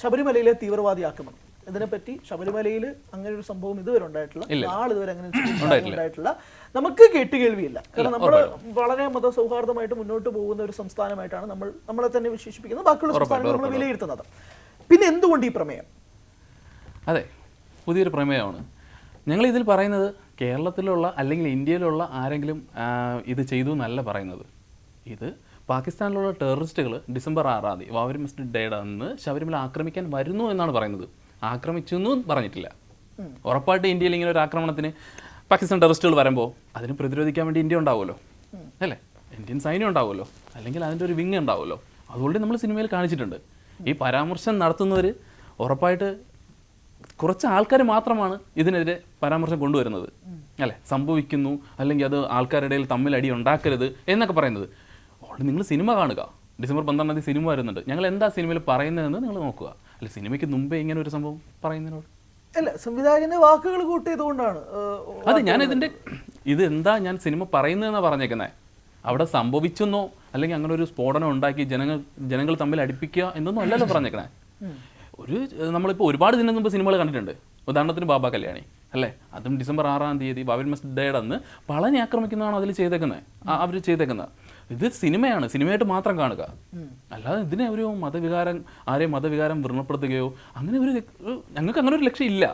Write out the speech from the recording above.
ശബരിമലയിലെ തീവ്രവാദി ആക്രമണം ഇതിനെപ്പറ്റി ശബരിമലയിൽ അങ്ങനെ ഒരു സംഭവം ഇതുവരെ ഉണ്ടായിട്ടില്ല, നാളിതുവരെ അങ്ങനെ ഉണ്ടായിട്ടില്ല. നമുക്ക് കേട്ടുകേൾവിയില്ല. കാരണം നമ്മൾ വളരെ മതസൗഹാർദ്ദമായിട്ട് മുന്നോട്ട് പോകുന്ന ഒരു സംസ്ഥാനമായിട്ടാണ് നമ്മളെ തന്നെ വിശേഷിപ്പിക്കുന്നത്, ബാക്കിയുള്ള സംസ്ഥാനങ്ങൾ നമ്മൾ വിലയിരുത്തുന്നത്. പിന്നെ എന്തുകൊണ്ട് ഈ പ്രമേയം? അതെ, പുതിയൊരു പ്രമേയമാണ്. ഞങ്ങൾ ഇതിൽ പറയുന്നത് കേരളത്തിലുള്ള അല്ലെങ്കിൽ ഇന്ത്യയിലുള്ള ആരെങ്കിലും ഇത് ചെയ്തു എന്നല്ല പറയുന്നത്. ഇത് പാകിസ്ഥാനിലുള്ള ടെററിസ്റ്റുകൾ ഡിസംബർ 6 വാവരി മസ്ജിദ് ഡേയുടെ അന്ന് ശബരിമല ആക്രമിക്കാൻ വരുന്നു എന്നാണ് പറയുന്നത്. ആക്രമിച്ചു എന്നും പറഞ്ഞിട്ടില്ല. ഉറപ്പായിട്ട് ഇന്ത്യയിൽ ഇങ്ങനെ ഒരു ആക്രമണത്തിന് പാകിസ്ഥാൻ ടെററിസ്റ്റുകൾ വരുമ്പോൾ അതിന് പ്രതിരോധിക്കാൻ വേണ്ടി ഇന്ത്യ ഉണ്ടാവുമല്ലോ, അല്ലേ? ഇന്ത്യൻ സൈന്യം ഉണ്ടാവുമല്ലോ, അല്ലെങ്കിൽ അതിൻ്റെ ഒരു വിങ് ഉണ്ടാവുമല്ലോ. അതുകൊണ്ട് നമ്മൾ സിനിമയിൽ കാണിച്ചിട്ടുണ്ട്. ഈ പരാമർശം നടത്തുന്നവർ ഉറപ്പായിട്ട് കുറച്ച് ആൾക്കാർ മാത്രമാണ് ഇതിനെതിരെ പരാമർശം കൊണ്ടുവരുന്നത്, അല്ലേ? സംഭവിക്കുന്നു അല്ലെങ്കിൽ അത് ആൾക്കാരുടെ ഇടയിൽ തമ്മിൽ അടി ഉണ്ടാക്കരുത് എന്നൊക്കെ പറയുന്നത്. നിങ്ങൾ സിനിമ കാണുക. ഡിസംബർ 12 സിനിമ വരുന്നുണ്ട്. ഞങ്ങൾ എന്താ സിനിമയിൽ പറയുന്നതെന്ന് നിങ്ങൾ നോക്കുക. അല്ല, സിനിമയ്ക്ക് മുമ്പേ ഇങ്ങനെ ഒരു സംഭവം പറയുന്നതിനോട് അല്ല, സംവിധായകന്റെ വാക്കുകൾ കൂട്ടിയതുകൊണ്ടാണ്. അത് ഞാൻ ഇത് എന്താ ഞാൻ സിനിമ പറയുന്നതെന്നാണ് പറഞ്ഞേക്കുന്നത്. അവിടെ സംഭവിച്ചെന്നോ അല്ലെങ്കിൽ അങ്ങനെ ഒരു സ്ഫോടനം ഉണ്ടാക്കി ജനങ്ങൾ തമ്മിൽ അടുപ്പിക്കുക എന്നൊന്നും അല്ലല്ലോ പറഞ്ഞേക്കണേ. നമ്മളിപ്പോൾ ഒരുപാട് ദിനം മുമ്പ് സിനിമകൾ കണ്ടിട്ടുണ്ട്. ഉദാഹരണത്തിന് ബാബ കല്യാണി, അല്ലേ? അതും ഡിസംബർ 6 വാവരി മസ്ജിദ് ഡേയുടെ അന്ന് പളനി ആക്രമിക്കുന്നതാണ് അതിൽ ചെയ്തേക്കുന്നത്, അവർ ചെയ്തേക്കുന്നത്. ഇത് സിനിമയാണ്, സിനിമയായിട്ട് മാത്രം കാണുക. അല്ലാതെ ഇതിനെ ഒരു ആരെയും മതവികാരം വ്രണപ്പെടുത്തുകയോ അങ്ങനെ ഞങ്ങൾക്ക് അങ്ങനെ ഒരു ലക്ഷ്യം ഇല്ല.